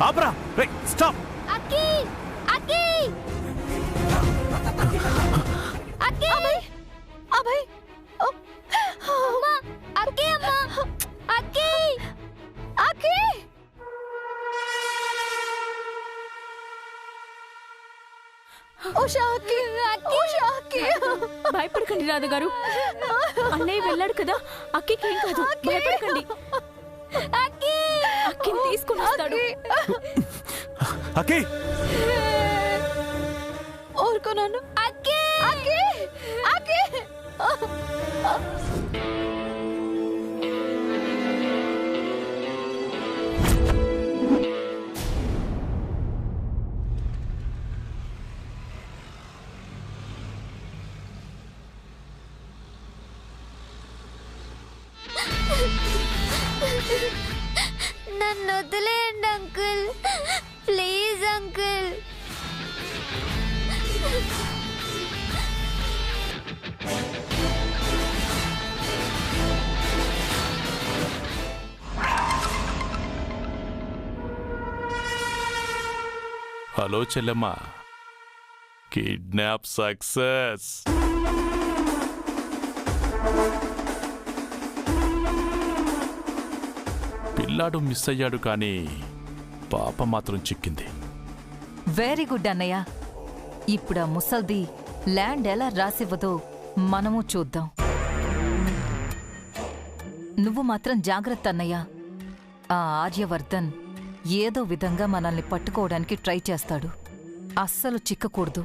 ఆపరా! Stop! అక్కి అక్కి అక్కి అభయ్ అమ్మా అక్కి అమ్మా అక్కి అక్కి ఉషా అక్కి ఉషా అక్కి భయపడకండి రాధగారు. అన్నయ్య వెళ్ళాడు కదా, అక్కికి ఏం కాదు, భయపడకండి. అక్కిని తీసుకుని వస్తాడు. అక్కి ఊరుకున్నాను. అక్కి అక్కి అక్కి నన్ను వదిలేయండి uncle, please uncle. Hello Chellemma, kidnap success. పిల్లాడు మిస్ అయ్యాడు, కానీ పాప మాత్రం చిక్కింది. వెరీ గుడ్ అన్నయ్య. ఇప్పుడు ఆ ముసల్ది ల్యాండ్ ఎలా రాసివ్వదో మనము చూద్దాం. నువ్వు మాత్రం జాగ్రత్త అన్నయ్య. ఆ ఆర్యవర్ధన్ ఏదో విధంగా మనల్ని పట్టుకోవడానికి ట్రై చేస్తాడు. అస్సలు చిక్కకూడదు.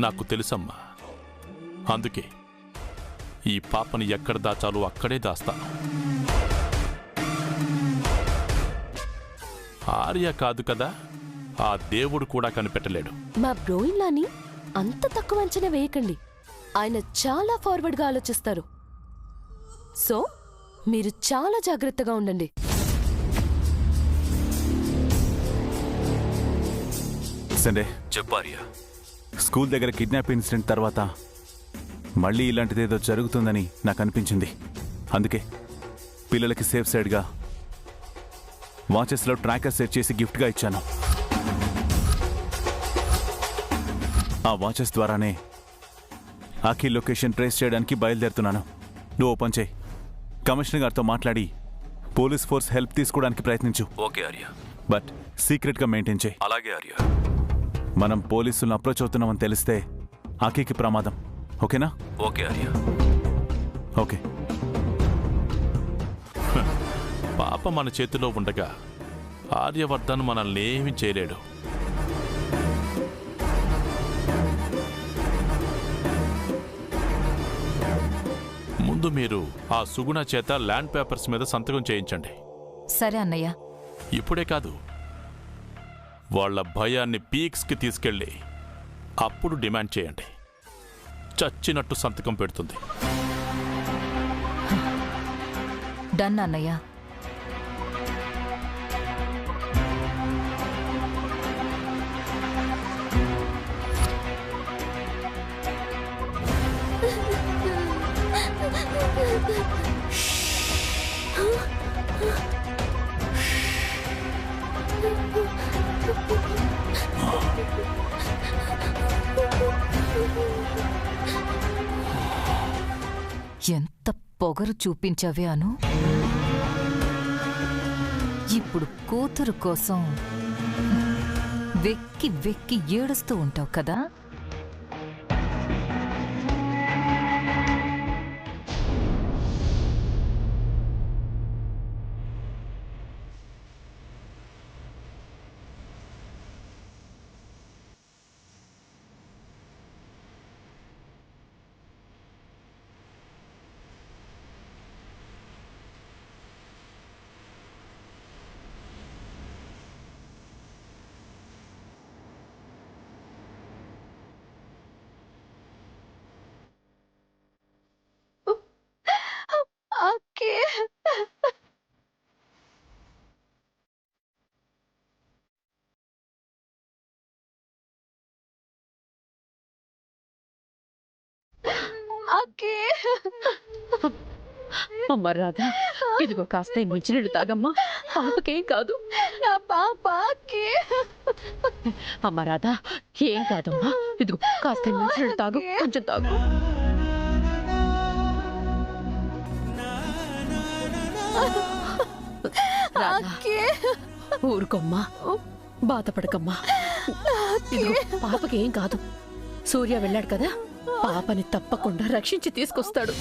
నాకు తెలుసమ్మా, అందుకే ఈ పాపని ఎక్కడ దాచాలో అక్కడే దాస్తాను. ఆర్య కాదు కదా, ఆ దేవుడు కూడా కనిపెట్టలేడు. మా బ్రోయిన్లాని అంత తక్కువ అంచనా వేయకండి. ఆయన చాలా ఫార్వర్డ్గా ఆలోచిస్తారు. సో మీరు చాలా జాగ్రత్తగా ఉండండి. సండే చెప్పార్యా. స్కూల్ దగ్గర కిడ్నాప్ ఇన్సిడెంట్ తర్వాత మళ్ళీ ఇలాంటిదేదో జరుగుతుందని నాకు అనిపించింది. అందుకే పిల్లలకి సేఫ్ సైడ్గా వాచెస్లో ట్రాకర్ సెట్ చేసి గిఫ్ట్గా ఇచ్చాను. ఆ వాచెస్ ద్వారానే ఆఖీ లొకేషన్ ట్రేస్ చేయడానికి బయలుదేరుతున్నాను. నువ్వు ఓపెన్ చేయి. కమిషనర్ గారితో మాట్లాడి పోలీస్ ఫోర్స్ హెల్ప్ తీసుకోవడానికి ప్రయత్నించు. ఓకే ఆర్య. బట్ సీక్రెట్గా మెయింటైన్ చేయి. అలాగే ఆర్య. మనం పోలీసులను అప్రోచ్ అవుతున్నామని తెలిస్తే ఆఖీకి ప్రమాదం. ఓకేనా? ఓకే ఆర్య. ఓకే. పాప మన చేతిలో ఉండగా ఆర్యవర్ధన్ మనల్ని ఏమీ చేయలేడు. ముందు మీరు ఆ సుగుణ చేత ల్యాండ్ పేపర్స్ మీద సంతకం చేయించండి. సరే అన్నయ్య. ఇప్పుడే కాదు, వాళ్ళ భయాన్ని పీక్స్కి తీసుకెళ్ళి అప్పుడు డిమాండ్ చేయండి. చచ్చినట్టు సంతకం పెడుతుంది. డన్ అన్నయ్య. ఎంత పొగరు చూపించావే అను. ఇప్పుడు కూతురు కోసం వెక్కి వెక్కి ఏడుస్తూ ఉంటావు కదా. అక్కే అమ్మ రాధా, ఇదిగో కాస్త ఈ మంచినీళ్ళు తాగమ్మా, పాపకేం కాదు. నా పాప అక్కే అమ్మ రాధా, ఏం కాదమ్మా, ఇదిగో కాస్త ఈ మంచినీళ్ళు తాగు, కొంచెం తాగు. రాధా, అక్కే ఊరుకోమ్మా, బాధపడకమ్మా. ఇదిగో పాపకేం కాదు. సూర్య వెళ్ళాడు కదా, పాపని తప్పకుండా రక్షించి తీసుకొస్తాడు.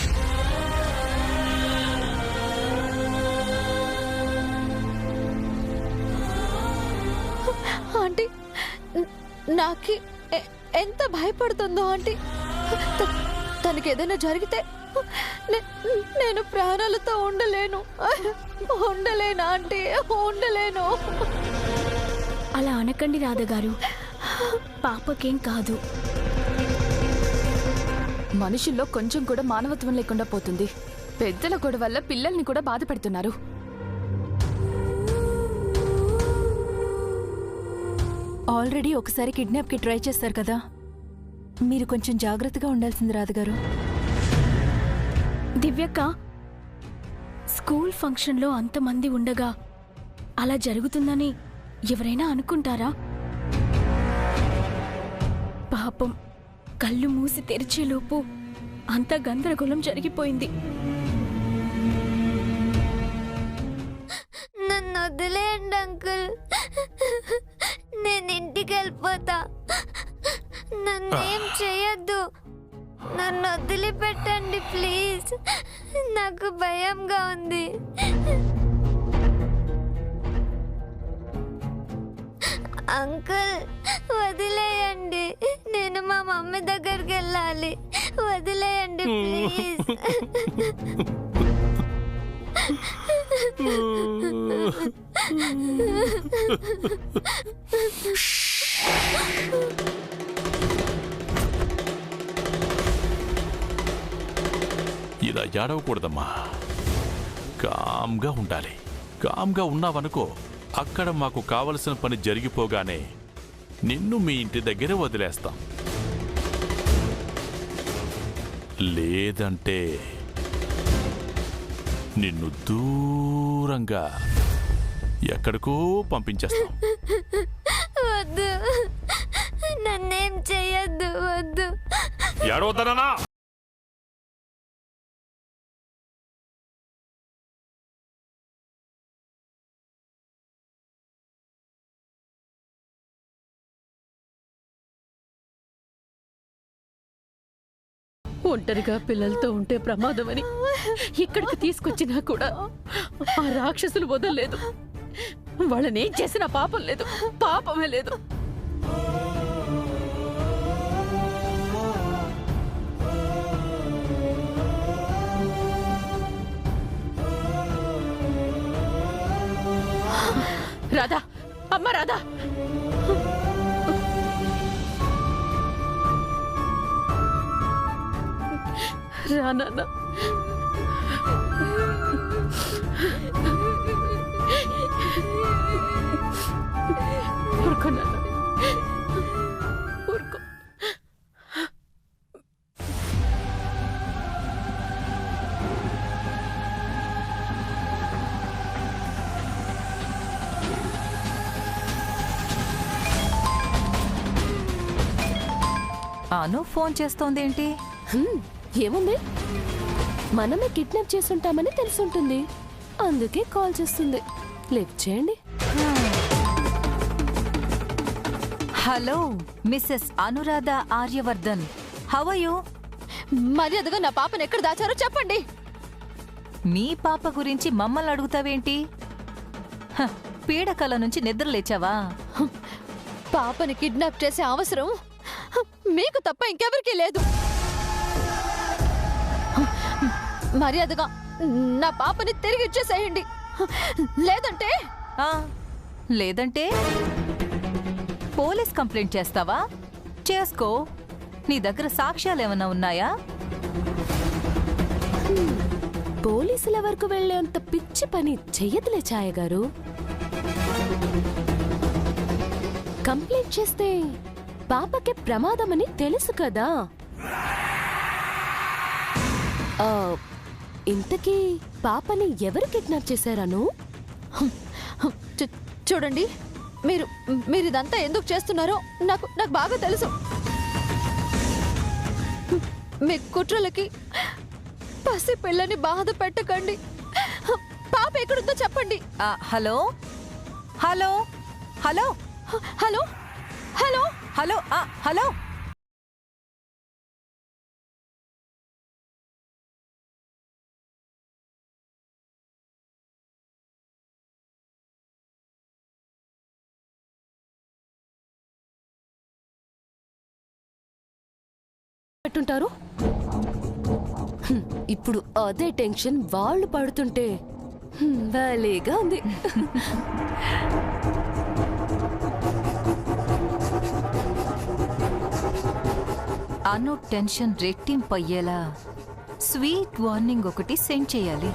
ఆంటీ నాకి ఎంత భయపడుతుందో ఆంటీ. తనకి ఏదైనా జరిగితే నేను ప్రాణాలతో ఉండలేను ఆంటీ, ఉండలేను. అలా అనకండి రాధగారు, పాపకేం కాదు. మనుషుల్లో కొంచెం కూడా మానవత్వం లేకుండా పోతుంది. పెద్దల గొడవ వల్ల పిల్లల్ని కూడా బాధ పెడుతున్నారు. ఆల్రెడీ ఒకసారి కిడ్నాప్కి ట్రై చేస్తారు కదా, మీరు కొంచెం జాగ్రత్తగా ఉండాల్సింది రాధగారు. దివ్యక్క, స్కూల్ ఫంక్షన్లో అంతమంది ఉండగా అలా జరుగుతుందని ఎవరైనా అనుకుంటారా? పాపం కళ్ళు మూసి తెరిచేలోపు అంత గందరగోళం జరిగిపోయింది. నన్ను వదిలేయండి అంకుల్, నేను ఇంటికి వెళ్ళిపోతా. నన్నేం చేయొద్దు, నన్ను వదిలిపెట్టండి ప్లీజ్, నాకు భయంగా ఉంది. అంకుల్ వదిలేయండి, నేను మా మమ్మీ దగ్గరికి వెళ్ళాలి, వదిలేయండి ప్లీజ్. ఇలా ఏడవకూడదమ్మా, కామ్గా ఉండాలి. కామ్గా ఉన్నావనుకో, అక్కడ మాకు కావలసిన పని జరిగిపోగానే నిన్ను మీ ఇంటి దగ్గర వదిలేస్తాం. లేదంటే నిన్ను దూరంగా ఎక్కడికో పంపించేస్తాం. వద్దు, నన్నేం చెయ్యొద్దు, వద్దు. ఏడవద్దనా? ఒంటరిగా పిల్లలతో ఉంటే ప్రమాదమని ఇక్కడికి తీసుకొచ్చినా కూడా ఆ రాక్షసులు వదలలేదు. వాళ్ళనేం చేసినా పాపం లేదు, పాపమే లేదు. రాధా, అమ్మ రాధా, రా నాన్న. ఊరుకో నాన్న, ఊరుకో. అను ఫోన్ చేస్తోందేంటి? ఏముంది, మనమే కిడ్నాప్ చేసుంటామని తెలుసుంటుంది, అందుకే కాల్ చేస్తుంది. లిఫ్ట్ చేయండి. Hello Mrs Anuradha Aryavardhan, how are you? మర్యాదగా నా పాపను ఎక్కడ దాచారో చెప్పండి. మీ పాప గురించి మమ్మల్ని అడుగుతావేంటి? హ, పీడకల నుంచి నిద్ర లేచావా? పాపని కిడ్నాప్ చేసే అవసరం మీకు తప్ప ఇంకెవరికీ లేదు. మర్యాదగా నా పాపని తిరిగి ఇచ్చేసేయండి, లేదంటే ఆ, లేదంటే పోలీస్ కంప్లైంట్ చేస్తావా? చేసుకో. నీ దగ్గర సాక్ష్యాలు ఏమైనా ఉన్నాయా? పోలీసుల వరకు వెళ్లేంత పిచ్చి పని చెయ్యదులే ఛాయ గారు. కంప్లైంట్ చేస్తే పాపకి ప్రమాదమని తెలుసు కదా. ఆ, ఇంతకీ పాపని ఎవరు కిడ్నాప్ చేశారను? చూడండి, మీరు మీరు ఇదంతా ఎందుకు చేస్తున్నారో నాకు నాకు బాగా తెలుసు. మీ కుట్రలకి పసి పిల్లని బాధ పెట్టకండి. పాప ఎక్కడుందో చెప్పండి. Hello hello hello hello hello hello hello పెట్టుంటారు. ఇప్పుడు అదే టెన్షన్ వాళ్ళు పడుతుంటే భలేగా ఉంది. అను టెన్షన్ రెట్టింపయ్యేలా స్వీట్ వార్నింగ్ ఒకటి సెండ్ చేయాలి.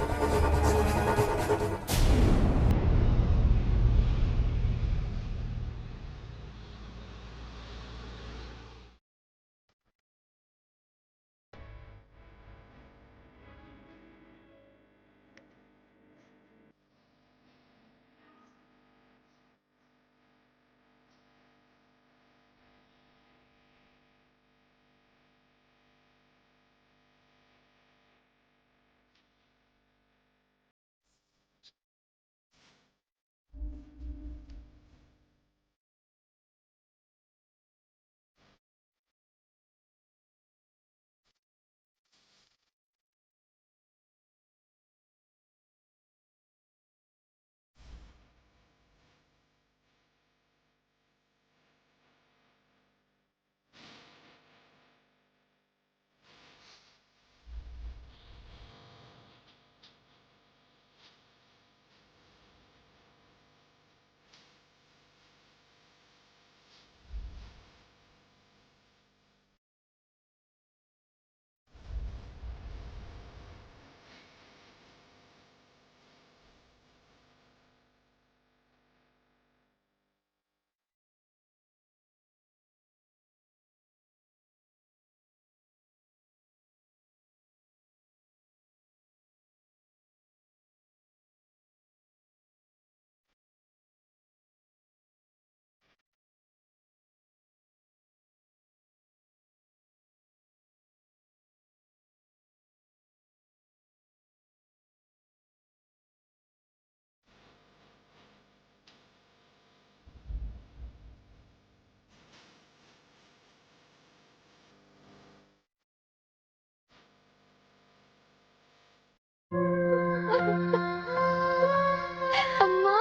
అమ్మా,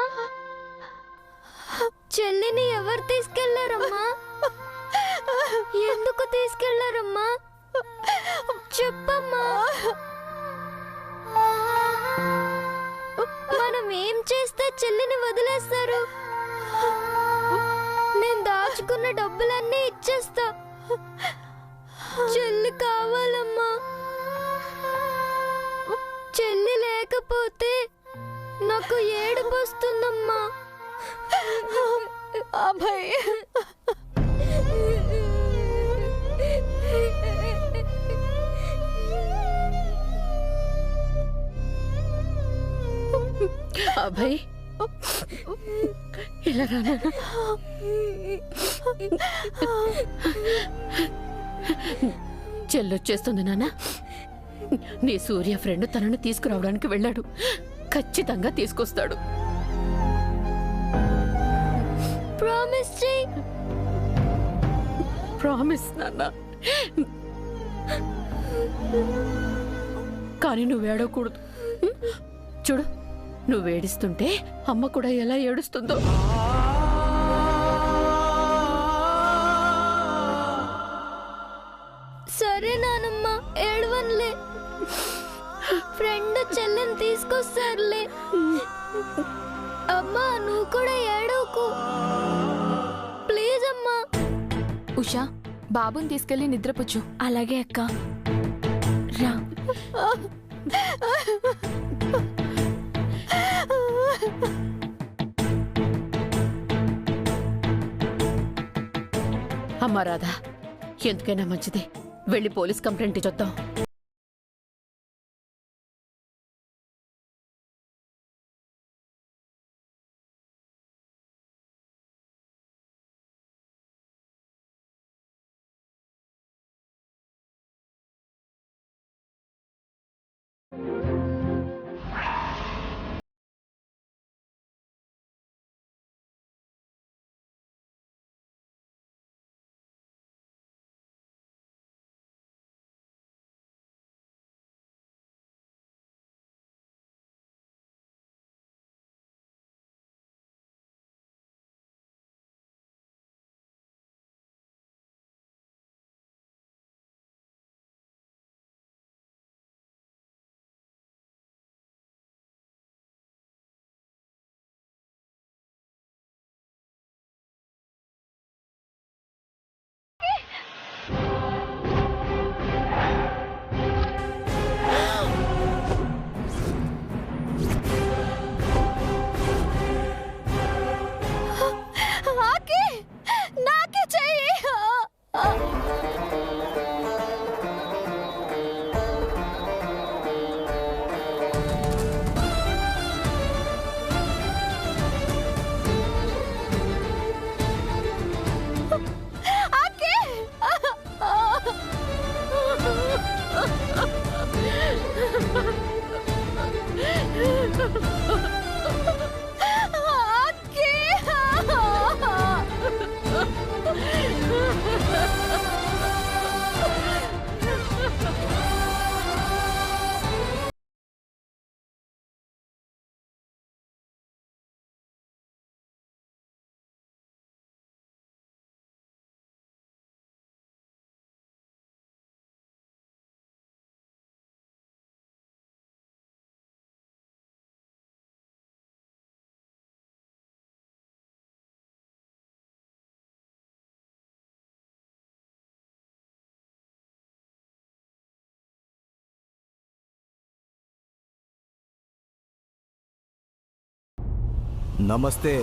చెల్లిని ఎవరు తీసుకెళ్లారమ్మా? ఎందుకు తీసుకెళ్లారమ్మా? చెప్పమ్మా. మనం ఏం చేస్తే చెల్లిని వదిలేస్తారు? నేను దాచుకున్న డబ్బులన్నీ ఇచ్చేస్తా. చెల్లి కావాలమ్మా. చెల్లి లేకపోతే నాకు ఏడుపు వస్తుందమ్మా. అభయ్, అభయ్, ఇలా రానా? చెల్లొచ్చేస్తుంది నాన్న. నీ సూర్య ఫ్రెండ్ తనను తీసుకురావడానికి వెళ్ళాడు. ఖచ్చితంగా తీసుకొస్తాడు. ప్రామిస్ చెయ్యి. ప్రామిస్ నాన్న. కానీ నువ్వేడకూడదు. చూడు, నువ్వేడిస్తుంటే అమ్మ కూడా ఎలా ఏడుస్తుందో. సరే నానమ్మ, ఏడవన్లే. ఫ్రెండ్ చెల్లిని తీసుకొస్తారులే. అమ్మా, నువ్వు కూడా ఏడవకు ప్లీజ్ అమ్మా. ఉషా, బాబుని తీసుకెళ్లి నిద్రపుచ్చు. అలాగే అక్క. రా. అమ్మా రాధా, ఎందుకైనా మంచిది వెళ్ళి పోలీస్ కంప్లైంట్ ఇచ్చొద్దాం. నమస్తే.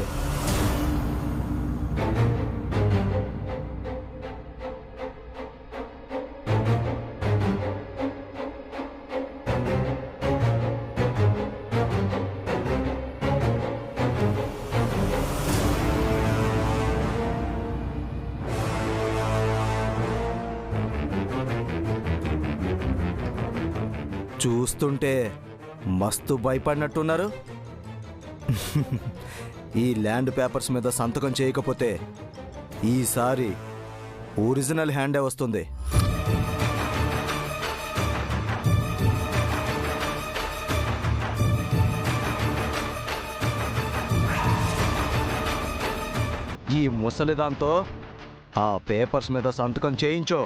చూస్తుంటే మస్తు భయపడినట్టున్నారు. ఈ ల్యాండ్ పేపర్స్ మీద సంతకం చేయకపోతే ఈసారి ఒరిజినల్ హ్యాండే వస్తుంది. ఈ ముసలిదాంతో ఆ పేపర్స్ మీద సంతకం చేయించో.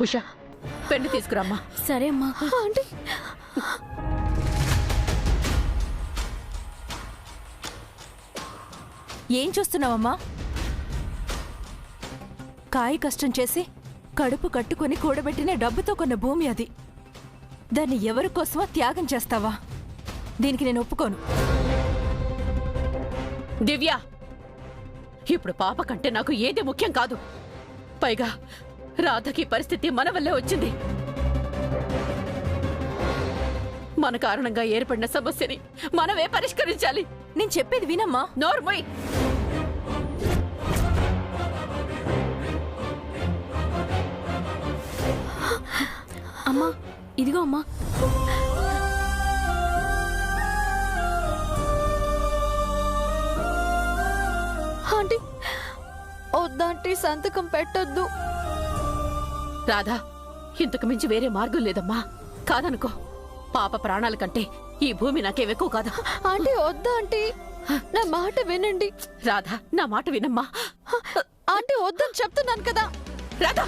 ఉషా, పెన్ను తీసుకురామ్మా. సరే అమ్మా. ఆంటీ ఏం చూస్తున్నావమ్మా? కాయ కష్టం చేసి కడుపు కట్టుకుని కూడబెట్టిన డబ్బుతో కొన్న భూమి అది. దాన్ని ఎవరి కోసమో త్యాగం చేస్తావా? దీనికి నేను ఒప్పుకోను. దివ్య, ఇప్పుడు పాప కంటే నాకు ఏది ముఖ్యం కాదు. పైగా రాధకి పరిస్థితి మన వల్లే వచ్చింది. మన కారణంగా ఏర్పడిన సమస్యని మనమే పరిష్కరించాలి. నేను చెప్పేది వినమ్మా. నోర్మోయ్. అమ్మా, ఇదిగో అమ్మా. ఆంటీ వద్దాంటీ, సంతకం పెట్టొద్దు. రాధా, ఇంతకు మించి వేరే మార్గం లేదమ్మా. కాదనుకో, పాప ప్రాణాల కంటే ఈ భూమి నాకేవెక్కువ కాదా? ఆంటీ వద్దా ఆంటీ, నా మాట వినండి. రాధా, నా మాట వినమ్మా. ఆంటీ వద్దని చెప్తున్నాను కదా. రాధా,